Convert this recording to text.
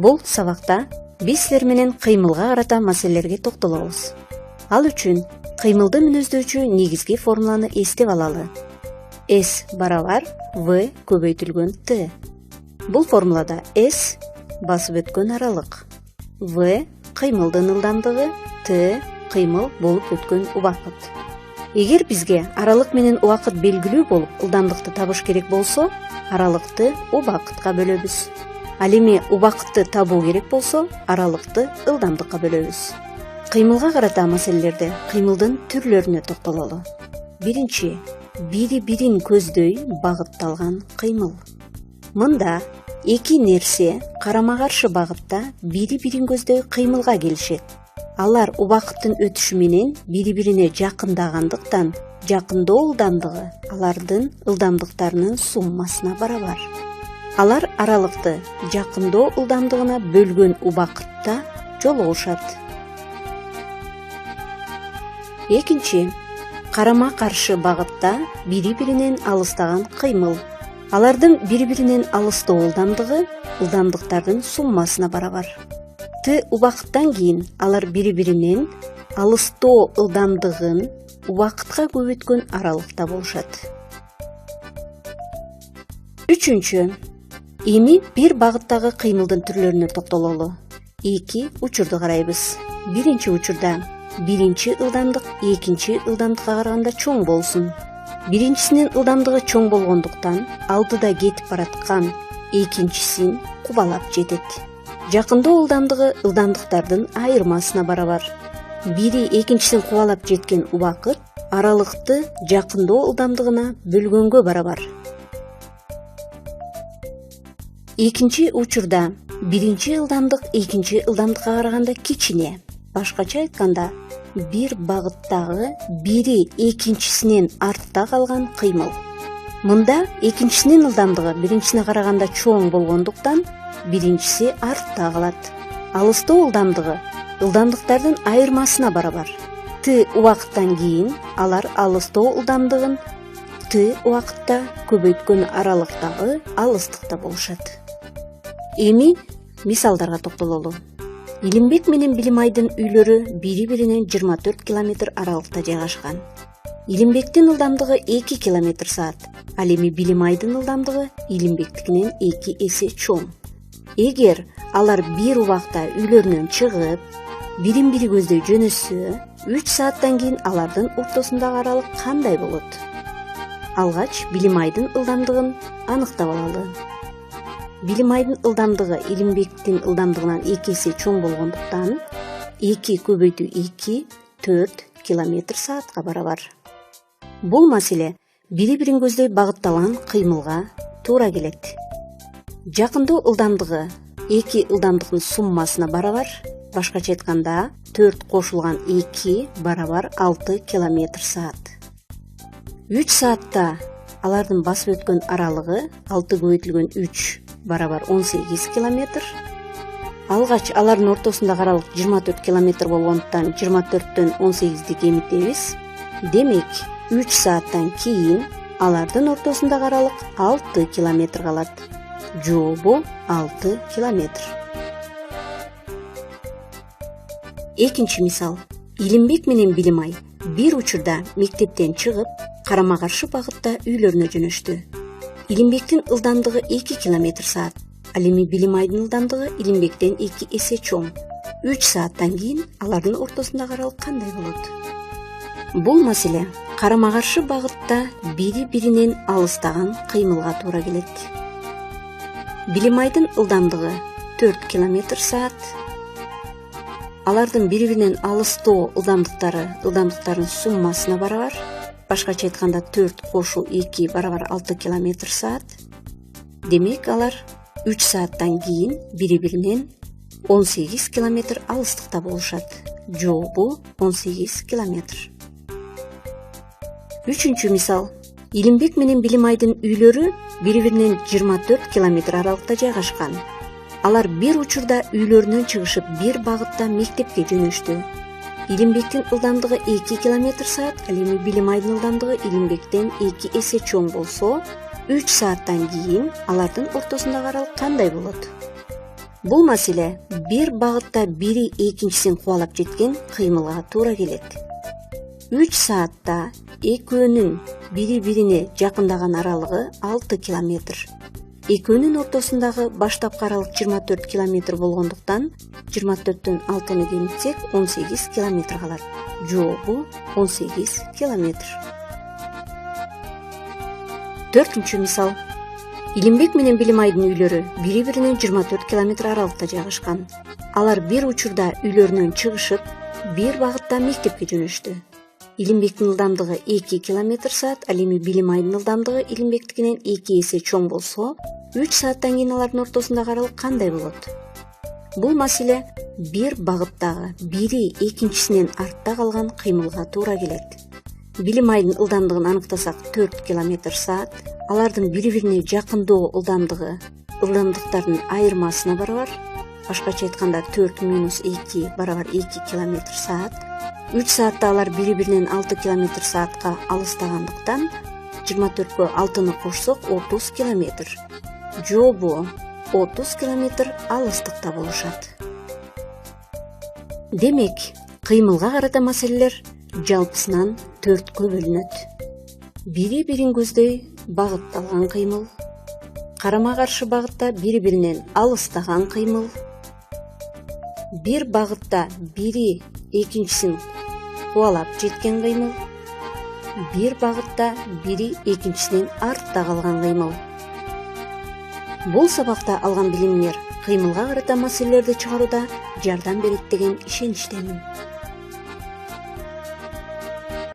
Бул сабакта биз силер менен кыймылга карата маселелерге токтолобуз. Ал үчүн кыймылды мүнөздөчү негизги формуланы эстеп алалы. S барабар V көбөйтүлгөн T. Бул формулада S басып өткөн аралык, V кыймылдын ылдамдыгы, T кыймыл болуп өткөн убакыт. Эгер бизге аралык менен убакыт белгилүү болуп, ылдамдыкты табыш керек болсо, аралыкты убакытка бөлөбүз. Ал эми убакытты табуу керек болсо, аралыкты ылдамдыкка бөлөбүз. Кыймылга карата маселелерде кыймылдын түрлөрүнө токтололу. Биринчи, бири-бирин көздөй багытталган кыймыл. Мында эки нерсе карама-каршы багытта бири-бирин көздөй кыймылга келишет. Алар убакыттын өтүшү менен бири-бирине жакындагандыктан, жакындоо ылдамдыгы алардын ылдамдыктарынын суммасына барабар. Алар аралыкты жакындоо ылдамдыгына бөлгөн убакытта жолугушат. Экинчи, карама-каршы багытта бири-биринен алыстаган кыймыл. Алардын бири-биринен алыстоо ылдамдыгы ылдамдыктардын суммасына барабар. Т убакыттан кийин алар бири-биринен алыстоо ылдамдыгын убакытка көбөйткөн аралыкта болушат. Үчүнчү, эми бир багыттагы кыймылдын түрлөрүнө токтололу. Эки учурду карайбыз. Биринчи учурда биринчи ылдамдык экинчи ылдамдыкка караганда чоң болсун. Биринчисинин ылдамдыгы чоң болгондуктан алдыда кетип бараткан экинчисин кубалап жетет. Жакындоо ылдамдыгы ылдамдыктардын айырмасына барабар. Бири экинчисин кубалап жеткен убакыт аралыкты жакындоо ылдамдыгына бөлгөнгө барабар. Экинчи учурда биринчи ылдамдык экинчи ылдамдыкка караганда кичине. Башкача айтканда, бир багыттагы бири экинчисинен артта калган кыймыл. Мында экинчисинин ылдамдыгы биринчисине караганда чоң болгондуктан биринчиси артта калат. Алыстоо ылдамдыгы ылдамдыктардын айырмасына барабар. Т убакыттан кийин алар алыстоо ылдамдыгын Т убакытта көбөйткөн аралыктагы алыстыкта болушат. Эми мисалдарга токтололу. Илимбек менен Билимайдын үйлөрү бири-биринен 24 километр аралыкта жайгашкан. Илимбектин ылдамдыгы 2 км/саат, ал эми Билимайдын ылдамдыгы Илимбектикинен 2 эсе чоң. Эгер алар бир убакта үйлөрүнөн чыгып, бирин-бири көздөй жөнөшсө, 3 сааттан кийин алардын ортосундагы аралык кандай болот? Алгач Билимайдын ылдамдыгын аныктап алалы. Билимайдын ылдамдыгы Илимбектин ылдамдыгынан 2 эсе чоң болгондуктан 2 көбөйтүү 2 4 км/саатка барабар. Бул маселе бири-бирин көздөй багытталган кыймылга туура келет. Жакындоо ылдамдыгы 2 ылдамдыктын суммасына барабар. Башкача айтканда 4 кошулган 2 барабар 6 км/саат. 3 саатта алардын басып өткөн аралыгы 6 көбөйтүлгөн 3 барабар 18 км. Алгач алардын ортосундагы аралык 24 км болгондуктан 24төн 18ди кемитебиз. Демек, 3 сааттан кийин алардын ортосундагы аралык 6 км калат. Жообу 6 км. Экинчи мисал. Илимбек менен Билимай бир учурда мектептен чыгып, карама-каршы багытта үйлөрүнө жөнөштү. Илимбектин ылдамдыгы 2 км/саат, ал эми Билимайдын ылдамдыгы Илимбектен 2 эсе чоң. 3 сааттан кийин алардын ортосундагы аралык кандай болот? Бул маселе карама-каршы багытта бири-биринен алыстаган кыймылга туура келет. Билимайдын ылдамдыгы 4 км/саат. Алардын бири-биринен алыстоо ылдамдыктарын суммасына барабар. Башкача айтканда 4 кошуу 2 барабар 6 км/саат. Демек алар 3 сааттан кийин бири-биринен 18 км алыстыкта болушат. Жообу 18 км. Үчүнчү мисал. Илимбек менен Билимайдын үйлөрү бири-биринен 24 км аралыкта жайгашкан. Алар бир учурда үйлөрүнөн чыгышып бир багытта мектепке жөнөштү. Илимбектин ылдамдыгы 2 км/саат, ал эми Билимайдын ылдамдыгы Илимбектен 2 эсе чоң болсо, 3 сааттан кийин алардын ортосундагы аралык кандай болот? Бул маселе бир багытта бири экинчисин кубалап жеткен кыймылга туура келет. 3 саатта экөөнүн бири-бирине жакындаган аралыгы 6 километр. Экөөнүн ортосундагы баштапкы аралык 24 километр болгондуктан 24төн 6-ны кемитсек 18 километр калат. Жообу 18 километр. 4-үнчү мисал. Илимбек менен Билимайдын үйлөрү бири-биринен 24 километр аралыкта жайгашкан. Алар бир учурда үйлөрүнөн чыгышып, бир багытта мектепке жөнөштү. Илимбектин ылдамдыгы 2 км/саат, ал эми Билимайдын ылдамдыгы Илимбектикинен 2 эсе чоң болсо, 3 сааттан кийин алардын ортосундагы аралык кандай болот? Бул маселе бир багыттагы бири экинчисинен артта калган кыймылга туура келет. Билимайдын ылдамдыгын аныктасак 4 км/саат, алардын бири-бирине жакындоо ылдамдыктардын айырмасына барабар. Башкача айтканда 4 минус 2 барабар 2 км/саат. 3 саатта алар бири-биринен 6 км/саатка алыстагандыктан 24кө 6-ны кошсок 30 км. Жообу 30 км алыстыкта болушат. Демек, кыймылга карата маселелер жалпысынан 4кө бөлүнөт. Бири-бирин көздөй багытталган кыймыл, карама-каршы багытта бири-биринен алыстаган кыймыл, бир багытта бири экинчисин кубалап жеткен кыймыл, бир багытта бири экинчисинен артта калган кыймыл. Бул сабакта алган билимиңер кыймылга карата маселелерди чыгарууда жардам берет деген ишеничтемин.